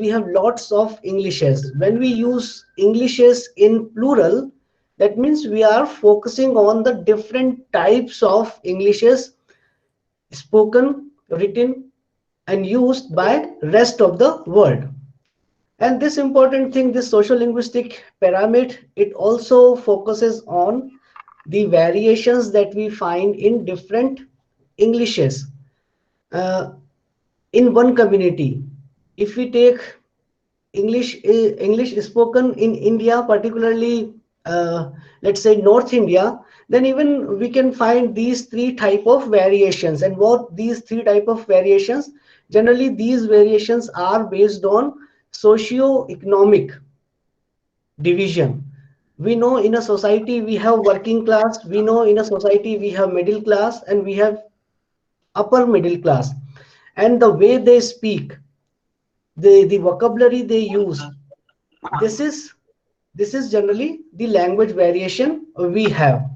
we have lots of Englishes. When we use Englishes in plural, that means we are focusing on the different types of Englishes spoken, written, and used by rest of the world. And this important thing, this social linguistic pyramid, it also focuses on the variations that we find in different Englishes uh, in one community. If we take English spoken in India, particularly let's say North India, then even we can find these three type of variations. And what these three type of variations, generally these variations are based on socio-economic division. We know in a society we have working class, we know in a society we have middle class, and we have upper middle class. And the way they speak, the vocabulary they use, this is generally the language variation we have.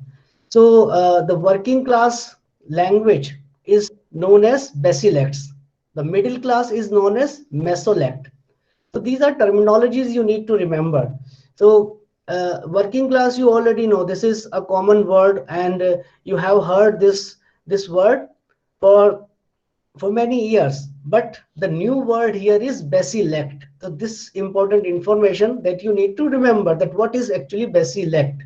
So the working class language is known as basilects. The middle class is known as mesolect. So these are terminologies you need to remember. So working class, you already know this is a common word, and you have heard this word for many years. But the new word here is basilect. So this important information that you need to remember, that what is actually basilect.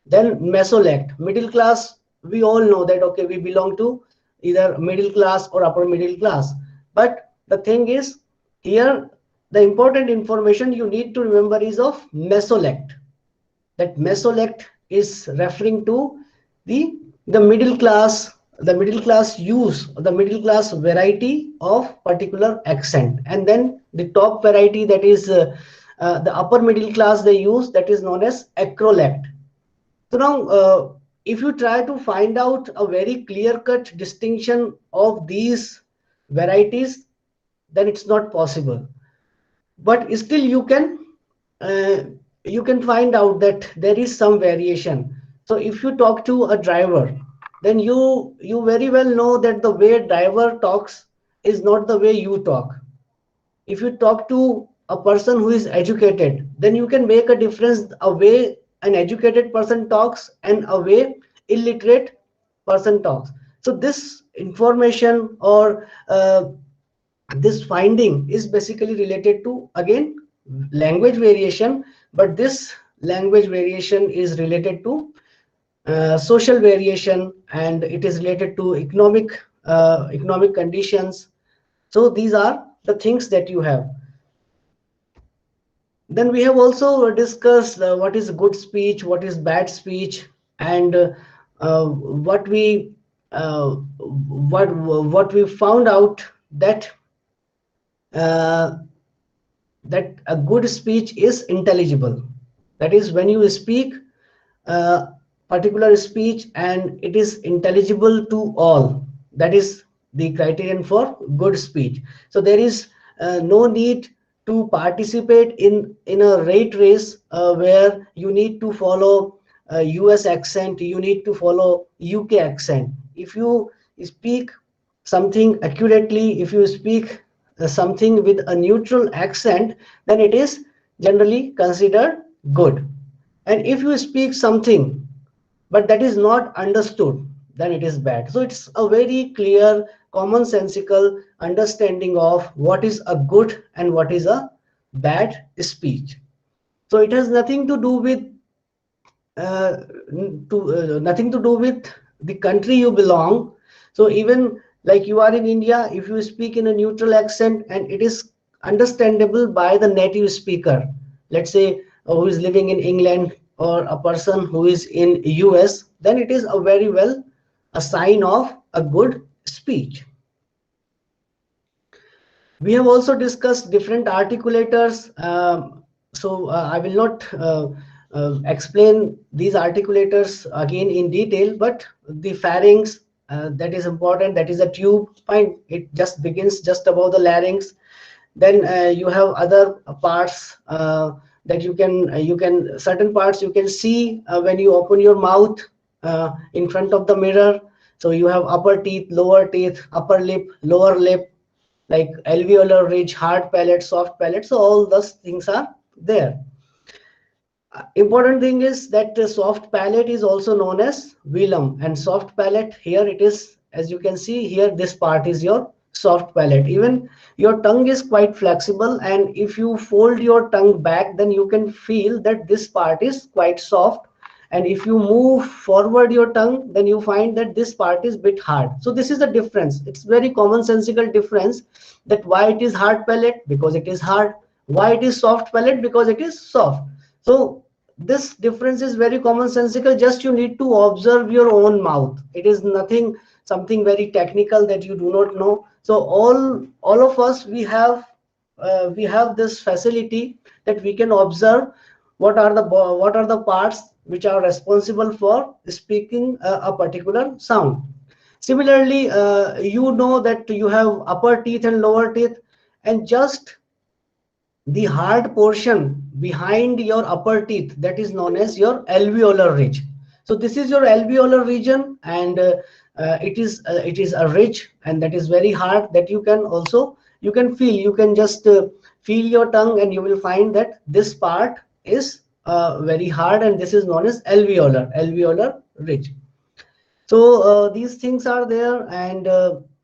Then mesolect, middle class, we all know that okay, we belong to either middle class or upper middle class. But the thing is, here the important information you need to remember is of mesolect. That mesolect is referring to the middle class use, the middle class variety of particular accent. And then the top variety, that is the upper middle class they use, that is known as acrolect. So now if you try to find out a very clear cut distinction of these varieties, then it's not possible. But still uh, you can find out that there is some variation. So if you talk to a driver, then you very well know that the way driver talks is not the way you talk. If you talk to a person who is educated, then you can make a difference a way an educated person talks and a way illiterate person talks. So this information or this finding is basically related to, again, language variation, but this language variation is related to social variation, and it is related to economic conditions. So these are the things that you have. Then we have also discussed what is good speech, what is bad speech, and what we what we found out that uh, that a good speech is intelligible. That is, when you speak a particular speech and it is intelligible to all, that is the criterion for good speech. So there is no need to participate in a rate race where you need to follow US accent, you need to follow UK accent. If you speak something accurately, if you speak something with a neutral accent, then it is generally considered good. And if you speak something but that is not understood, then it is bad. So it's a very clear, commonsensical understanding of what is a good and what is a bad speech. So it has nothing to do with uh, nothing to do with the country you belong. So even like you are in India, if you speak in a neutral accent and it is understandable by the native speaker, let's say who is living in England or a person who is in US, then it is a very well a sign of a good speech. We have also discussed different articulators. I will not explain these articulators again in detail, but the pharynx, that is important, that is a tube. Fine, it just begins just above the larynx. Then you have other parts that you can certain parts you can see when you open your mouth in front of the mirror. So you have upper teeth, lower teeth, upper lip, lower lip. like alveolar ridge, hard palate, soft palate. So all those things are there. Important thing is that the soft palate is also known as velum, and soft palate, here it is, as you can see here, this part is your soft palate. Even your tongue is quite flexible, and if you fold your tongue back, then you can feel that this part is quite soft. And if you move forward your tongue, then you find that this part is bit hard. So this is the difference. It's very commonsensical difference, that why it is hard palate, because it is hard. Why it is soft palate, because it is soft. So this difference is very commonsensical. Just you need to observe your own mouth. It is nothing, something very technical that you do not know. So all of us, we have this facility that we can observe what are the parts which are responsible for speaking a particular sound. Similarly, you know that you have upper teeth and lower teeth, and just the hard portion behind your upper teeth, that is known as your alveolar ridge. So this is your alveolar region, and it is a ridge, and that is very hard, that you can also, you can feel, you can just feel your tongue, and you will find that this part is very hard, and this is known as alveolar ridge. So these things are there, and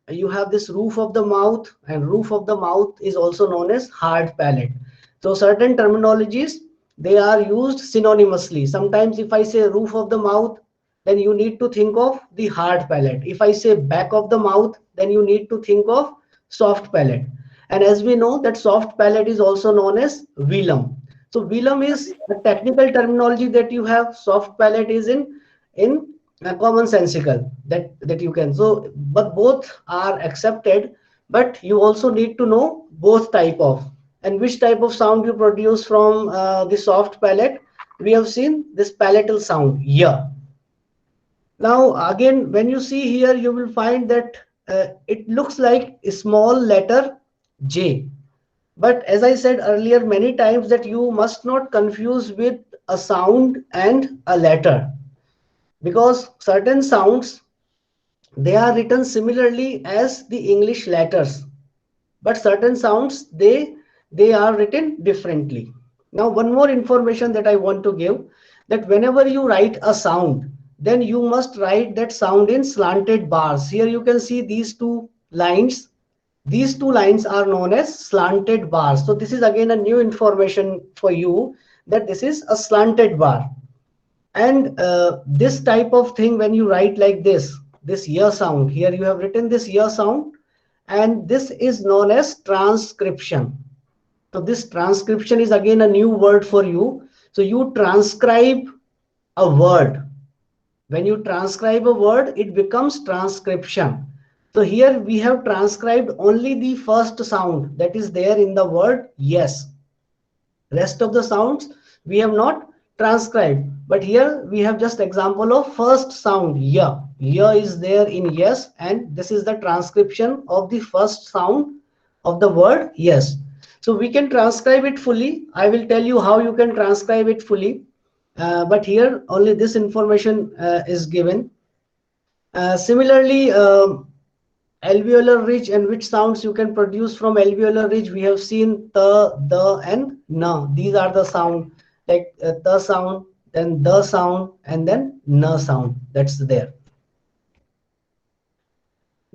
you have this roof of the mouth, and roof of the mouth is also known as hard palate. So certain terminologies, they are used synonymously. Sometimes if I say roof of the mouth, then you need to think of the hard palate. If I say back of the mouth, then you need to think of soft palate. And as we know that soft palate is also known as velum. So velum is a technical terminology that you have. Soft palate is in commonsensical, that you can. So but both are accepted, but you also need to know both type of, and which type of sound you produce from the soft palate. We have seen this palatal sound yeah. Now again, when you see here, you will find that it looks like a small letter J. But as I said earlier many times, that you must not confuse with a sound and a letter, because certain sounds, they are written similarly as the English letters, but certain sounds, they are written differently. Now one more information that I want to give, that whenever you write a sound, then you must write that sound in slanted bars. Here you can see these two lines. These two lines are known as slanted bars. So this is again a new information for you, that this is a slanted bar. And this type of thing, when you write like this year sound, here you have written this year sound, and this is known as transcription. So this transcription is again a new word for you. So you transcribe a word. When you transcribe a word, it becomes transcription. So here we have transcribed only the first sound that is there in the word yes. Rest of the sounds we have not transcribed, but here we have just example of first sound yeah. Yeah is there in yes, and this is the transcription of the first sound of the word yes. So we can transcribe it fully. I will tell you how you can transcribe it fully, but here only this information is given. Similarly, alveolar ridge, and which sounds you can produce from alveolar ridge, we have seen the, and na. These are the sound, like the sound, then the sound, and then na sound, that's there.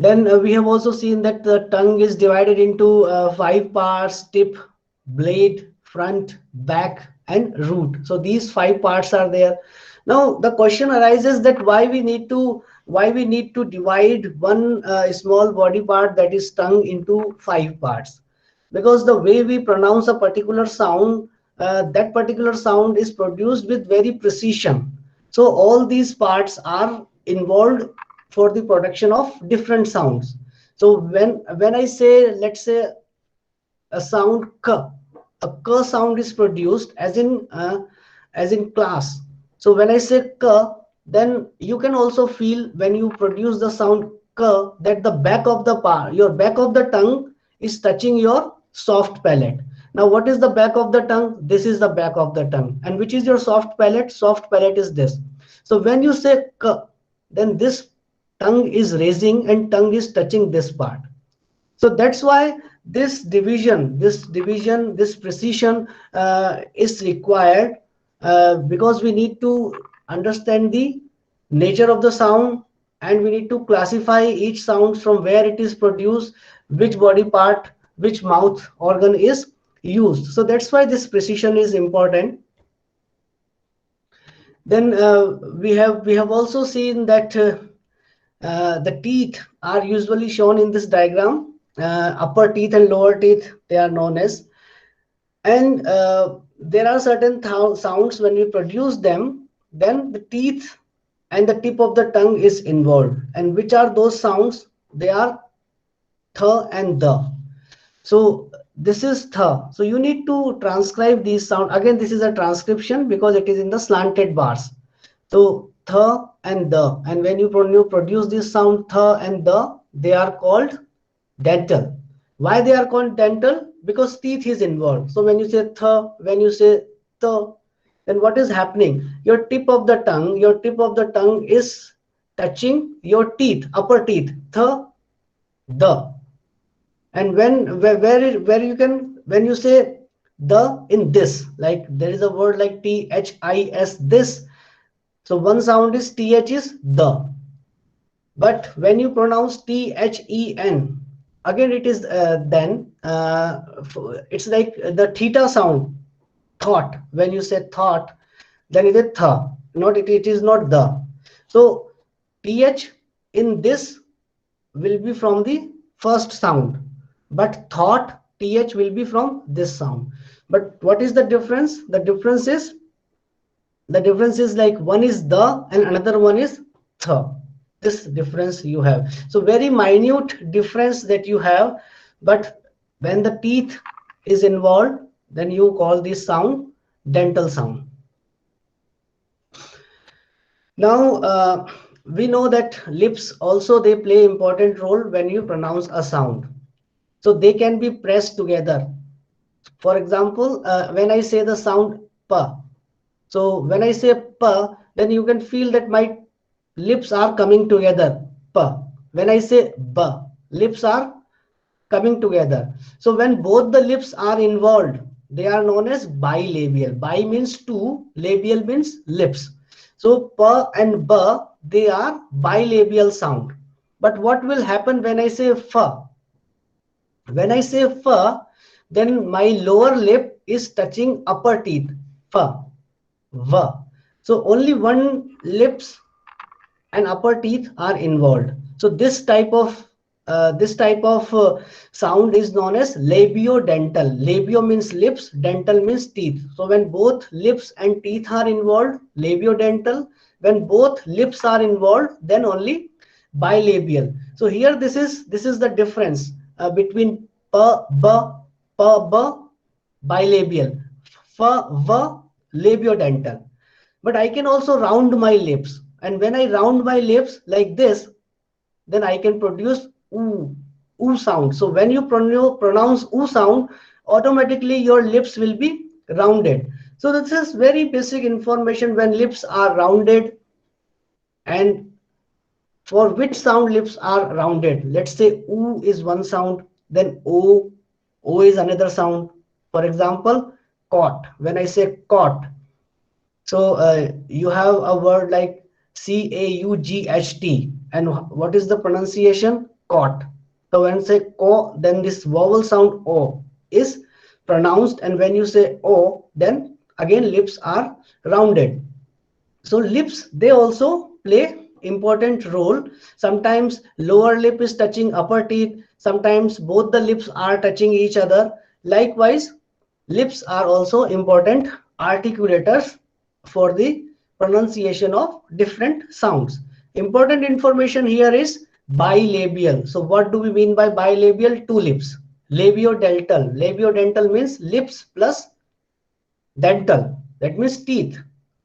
Then we have also seen that the tongue is divided into 5 parts: tip, blade, front, back, and root. So these 5 parts are there. Now the question arises that why we need to divide one small body part, that is tongue, into 5 parts. Because the way we pronounce a particular sound, that particular sound is produced with very precision. So all these parts are involved for the production of different sounds. So when I say, let's say, a sound k, a k sound is produced as in class. So when I say k, then you can also feel, when you produce the sound k, that the back of the part, your back of the tongue is touching your soft palate. Now what is the back of the tongue? This is the back of the tongue. And which is your soft palate? Soft palate is this. So when you say k, then this tongue is raising and tongue is touching this part. So that's why this precision is required, because we need to understand the nature of the sound, and we need to classify each sound from where it is produced, which body part, which mouth organ is used. So that's why this precision is important. Then we have also seen that the teeth are usually shown in this diagram. Upper teeth and lower teeth, they are known as. And there are certain sounds when we produce them, then the teeth and the tip of the tongue is involved. And which are those sounds? They are th and the. So this is th. So you need to transcribe these sound. Again, this is a transcription because it is in the slanted bars. So th and the. And when you produce this sound th and the, they are called dental. Why they are called dental? Because teeth is involved. So when you say th, when you say th, then what is happening? Your tip of the tongue is touching your teeth, upper teeth, th, the. And where you can, when you say the in this, like there is a word like this, this. So one sound is th is the. But when you pronounce then, again it is then. It's like the theta sound, thought. When you say thought, then it is tha, not it is not the. So th in this will be from the first sound, but thought th will be from this sound. But what is the difference? The difference is like one is the and another one is th. This difference you have. So very minute difference that you have, but when the teeth is involved, then you call this sound dental sound. Now we know that lips also, they play important role when you pronounce a sound. So they can be pressed together. For example, when I say the sound p, so when I say p, then you can feel that my lips are coming together. P. When I say b, lips are coming together. So when both the lips are involved, they are known as bilabial. Bi means two, labial means lips. So p and b, they are bilabial sound. But what will happen when I say f? When I say f, then my lower lip is touching upper teeth. F, v. So only one lips and upper teeth are involved. So this type of sound is known as labiodental. Labio means lips, dental means teeth. So when both lips and teeth are involved, labiodental. When both lips are involved, then only bilabial. So here this is the difference between p, b, bilabial, f, v, labiodental. But I can also round my lips, and when I round my lips like this, then I can produce oo sound. So when you pronounce oo sound, automatically your lips will be rounded. So this is very basic information. When lips are rounded, and for which sound lips are rounded, let's say oo is one sound, then o is another sound. For example, caught. When I say caught, so you have a word like CAUGHT, and what is the pronunciation? Caught. So when you say co, then this vowel sound o is pronounced, and when you say o, then again lips are rounded. So lips, they also play important role. Sometimes lower lip is touching upper teeth. Sometimes both the lips are touching each other. Likewise, lips are also important articulators for the pronunciation of different sounds. Important information here is bilabial. So what do we mean by bilabial? Two lips. Labiodental. Labiodental means lips plus dental. That means teeth.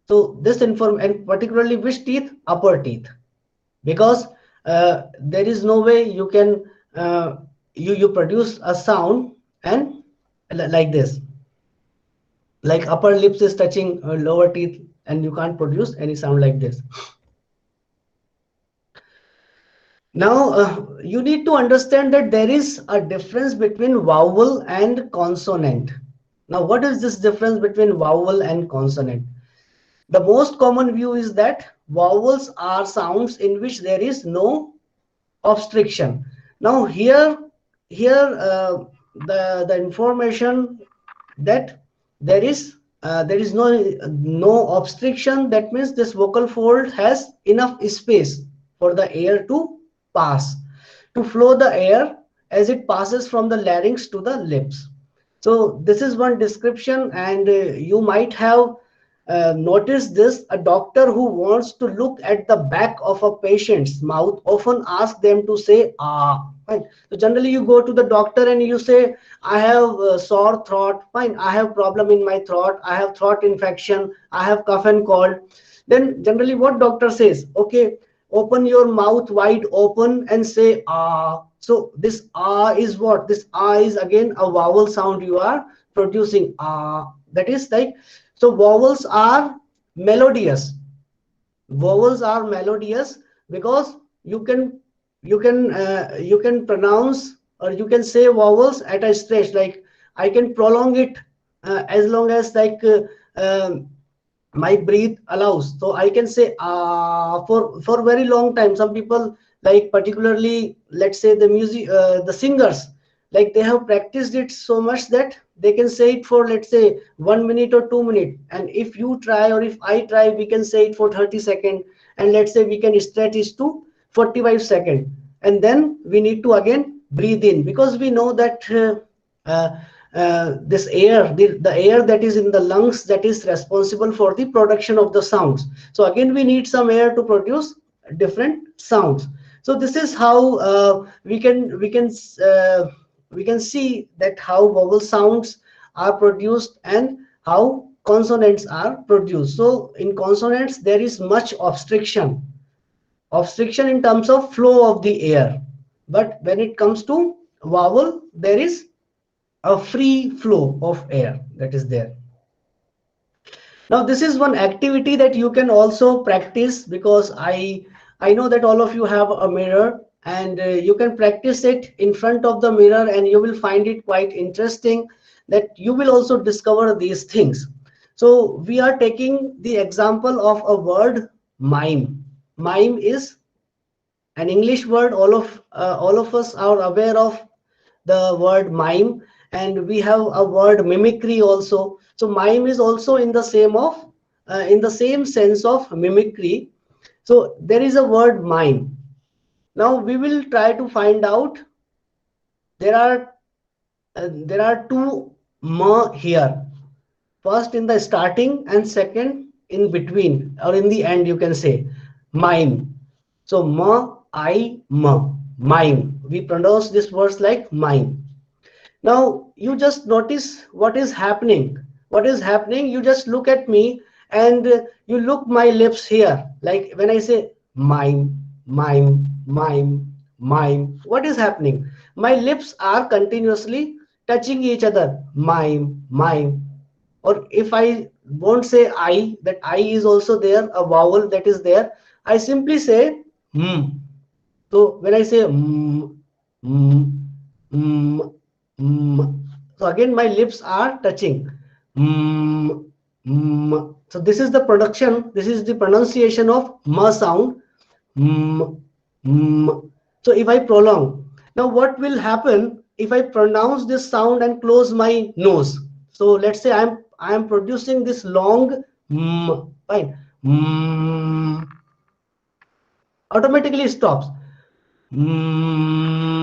So this and particularly which teeth? Upper teeth. Because there is no way you can you produce a sound and like this, like upper lips is touching lower teeth, and you can't produce any sound like this. Now, you need to understand that there is a difference between vowel and consonant. Now, what is this difference between vowel and consonant? The most common view is that vowels are sounds in which there is no obstruction. Now, here the information that there is no obstruction. That means this vocal fold has enough space for the air to pass, to flow the air as it passes from the larynx to the lips. So this is one description, and you might have notice this. A doctor who wants to look at the back of a patient's mouth often asks them to say ah. Right? So generally you go to the doctor and you say, I have sore throat, fine, I have problem in my throat, I have throat infection, I have cough and cold. Then generally what doctor says, okay, open your mouth wide open and say ah. So this ah is what? This ah is again a vowel sound you are producing. Ah, that is like, so vowels are melodious. Vowels are melodious because you can pronounce, or you can say vowels at a stretch. Like I can prolong it as long as like my breath allows. So I can say for very long time. Some people, like particularly let's say the music the singers, like they have practiced it so much that they can say it for, let's say, 1 minute or 2 minutes. And if you try, or if I try, we can say it for 30 seconds. And let's say we can stretch it to 45 seconds. And then we need to again breathe in, because we know that uh, this air, the air that is in the lungs, that is responsible for the production of the sounds. So again we need some air to produce different sounds. So this is how we can see that how vowel sounds are produced and how consonants are produced. So in consonants there is much obstruction in terms of flow of the air, but when it comes to vowel there is a free flow of air that is there. Now this is one activity that you can also practice, because I know that all of you have a mirror, and you can practice it in front of the mirror, and you will find it quite interesting, that you will also discover these things. So we are taking the example of a word, mime. Mime is an English word. All of us are aware of the word mime, and we have a word mimicry also. So mime is also in the same sense of mimicry. So there is a word mime. Now we will try to find out. There are two ma here. First in the starting, and second in between, or in the end, you can say mime. So ma, I, ma, mime. We pronounce this words like mime. Now you just notice what is happening. What is happening? You just look at me, and you look my lips here. Like when I say mime, mime, mime, mime, what is happening? My lips are continuously touching each other. Mime, mime. Or if I won't say I, that I is also there, a vowel that is there, I simply say hmm. So when I say mm, mm, so again my lips are touching. So this is the production, this is the pronunciation of ma sound. Mm, So if I prolong, now what will happen if I pronounce this sound and close my nose? So let's say I am producing this long fine. Automatically stops. Mm.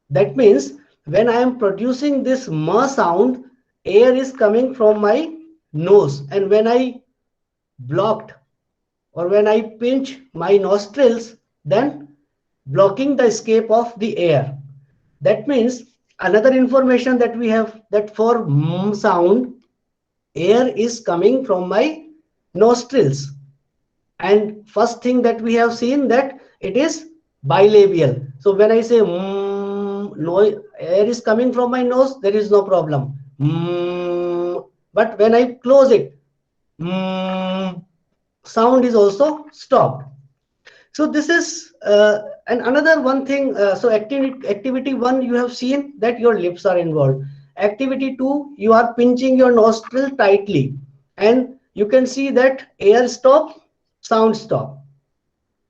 That means when I am producing this ma sound, air is coming from my nose, and when I blocked, or when I pinch my nostrils, then blocking the escape of the air. That means another information that we have, that for sound, air is coming from my nostrils. And first thing that we have seen, that it is bilabial. So when I say no, air is coming from my nose, there is no problem. But when I close it, sound is also stopped. So this is and another one thing. So activity one, you have seen that your lips are involved. Activity two, you are pinching your nostril tightly, and you can see that air stop, sound stop.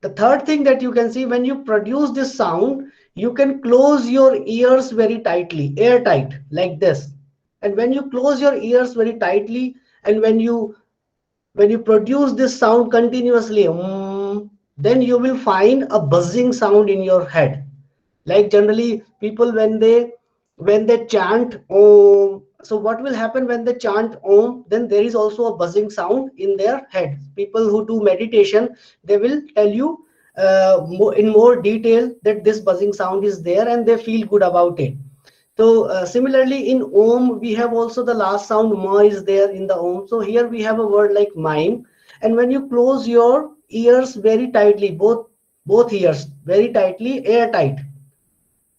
The third thing that you can see, when you produce this sound, you can close your ears very tightly, airtight, like this. And when you close your ears very tightly, and when you produce this sound continuously, then you will find a buzzing sound in your head. Like generally people when they chant om, so what will happen when they chant om? Then there is also a buzzing sound in their head. People who do meditation, they will tell you in more detail that this buzzing sound is there, and they feel good about it. So similarly in Om, we have also the last sound ma is there in the Om. So here we have a word like mime. And when you close your ears very tightly, both ears very tightly, airtight,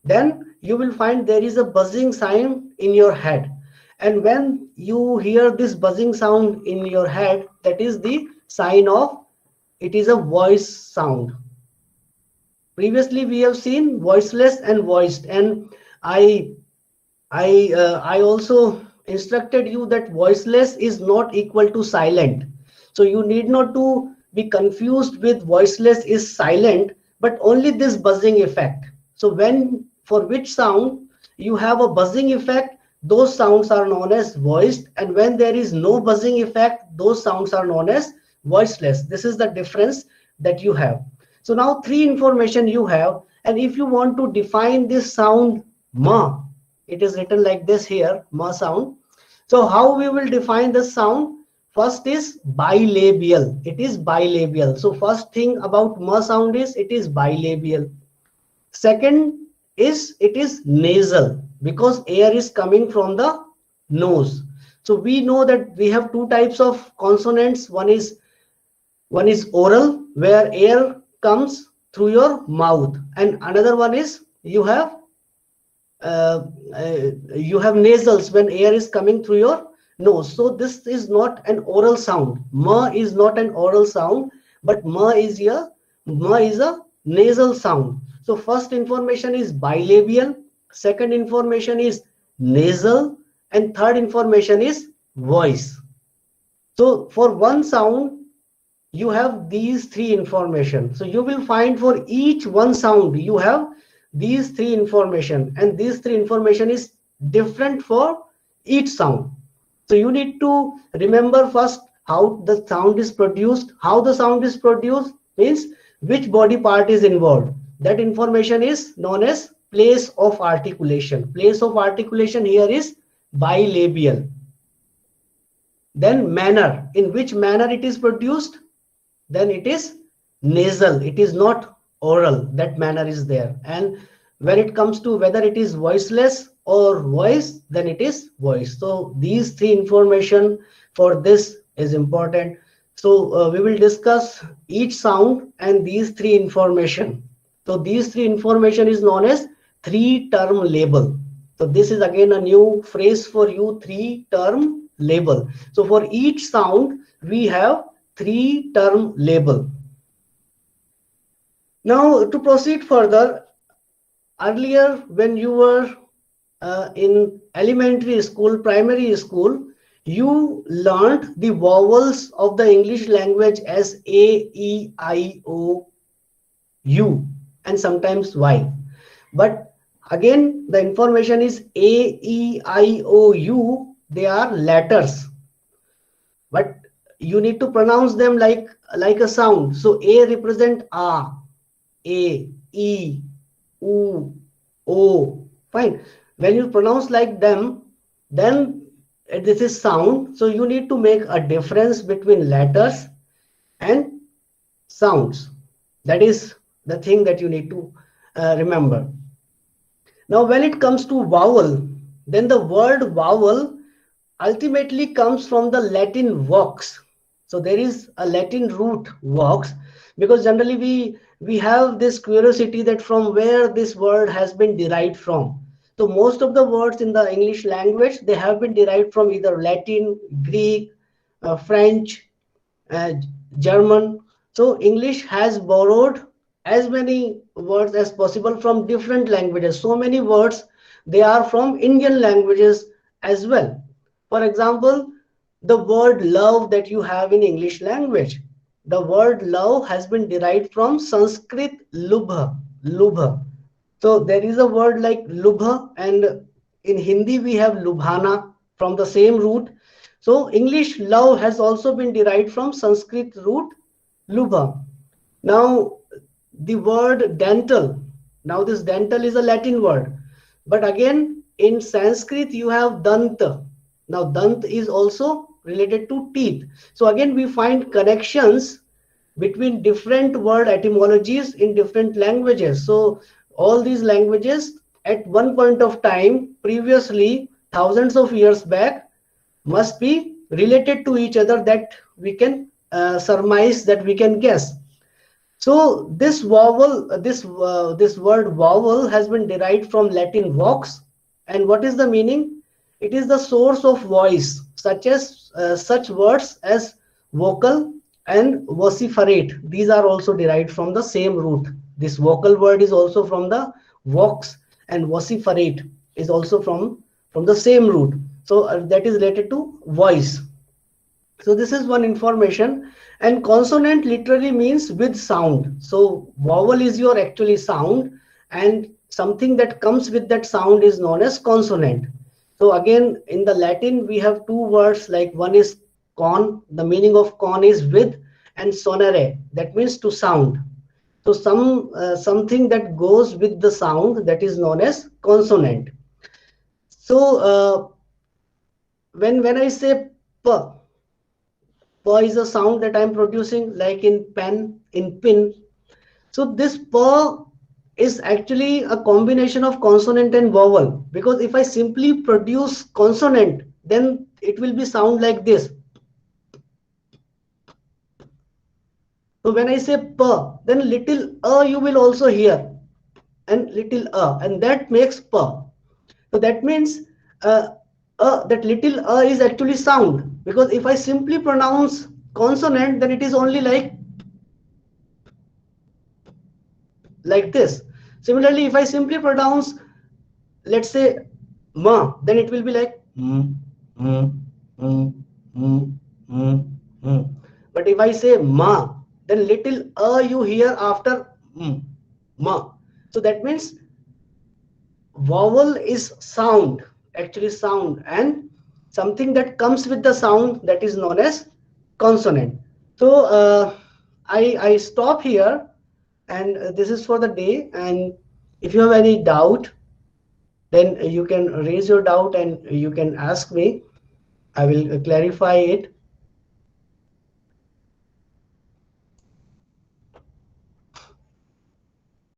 then you will find there is a buzzing sound in your head. And when you hear this buzzing sound in your head, that is the sign of it is a voice sound. Previously we have seen voiceless and voiced, and I I also instructed you that voiceless is not equal to silent. So you need not to be confused with voiceless is silent, but only this buzzing effect. So when for which sound you have a buzzing effect, those sounds are known as voiced, and when there is no buzzing effect, those sounds are known as voiceless. This is the difference that you have. So now three information you have, and if you want to define this sound ma, it is written like this here, ma sound. So how we will define the sound? First is bilabial. It is bilabial. So first thing about ma sound is it is bilabial. Second is it is nasal, because air is coming from the nose. So we know that we have two types of consonants. One is oral, where air comes through your mouth, and another one is uh, you have nasals, when air is coming through your nose. So this is not an oral sound. Ma is not an oral sound, but ma is a nasal sound. So first information is bilabial, second information is nasal, and third information is voice. So for one sound you have these three information. So you will find for each one sound you have these three information, and these three information is different for each sound. So you need to remember first how the sound is produced. How the sound is produced means which body part is involved. That information is known as place of articulation. Place of articulation here is bilabial. Then manner, in which manner it is produced, then it is nasal. It is not oral. That manner is there. And when it comes to whether it is voiceless or voice, then it is voice. So these three information for this is important. So we will discuss each sound and these three information. So these three information is known as three-term label. So this is again a new phrase for you, three-term label. So for each sound we have three-term label. Now to proceed further, earlier when you were in elementary school, primary school, you learned the vowels of the English language as A, E, I, O, U, and sometimes Y. But again, the information is A, E, I, O, U, they are letters. But you need to pronounce them like a sound. So A represent A, E, U, O. Fine. When you pronounce like them, then this is sound. So you need to make a difference between letters and sounds. That is the thing that you need to remember. Now when it comes to vowel, then the word vowel ultimately comes from the Latin vox. So there is a Latin root vox, because generally we have this curiosity that from where this word has been derived from. So most of the words in the English language, they have been derived from either Latin, Greek, French, German. So English has borrowed as many words as possible from different languages. So many words, they are from Indian languages as well. For example, the word love that you have in English language, the word love has been derived from Sanskrit lubha, lubha. So there is a word like lubha, and in Hindi we have lubhana from the same root. So English love has also been derived from Sanskrit root lubha. Now the word dental. Now this dental is a Latin word, but again in Sanskrit you have danta. Now dant is also related to teeth. So again we find connections between different word etymologies in different languages. So all these languages at one point of time previously, thousands of years back, must be related to each other, that we can surmise, that we can guess. So this vowel, this word vowel has been derived from Latin vox, and what is the meaning? It is the source of voice, such as such words as vocal and vociferate. These are also derived from the same root. This vocal word is also from the vox, and vociferate is also from the same root. So that is related to voice. So this is one information. And consonant literally means with sound. So vowel is your actually sound, and something that comes with that sound is known as consonant. So again, in the Latin we have two words, like one is con, the meaning of con is with, and sonare, that means to sound. So something that goes with the sound, that is known as consonant. So when I say p, p is a sound that I'm producing, like in pen, in pin. So this p is actually a combination of consonant and vowel, because if I simply produce consonant, then it will be sound like this. So when I say p, then little you will also hear, and little and that makes p. So that means that little is actually sound, because if I simply pronounce consonant, then it is only like this. Similarly, if I simply pronounce, let's say, ma, then it will be like mm, mm, mm, mm, mm, mm. But if I say ma, then little you hear after ma. So that means vowel is sound, actually sound, and something that comes with the sound, that is known as consonant. So I stop here, and this is for the day. And if you have any doubt, then you can raise your doubt and you can ask me. I will clarify it.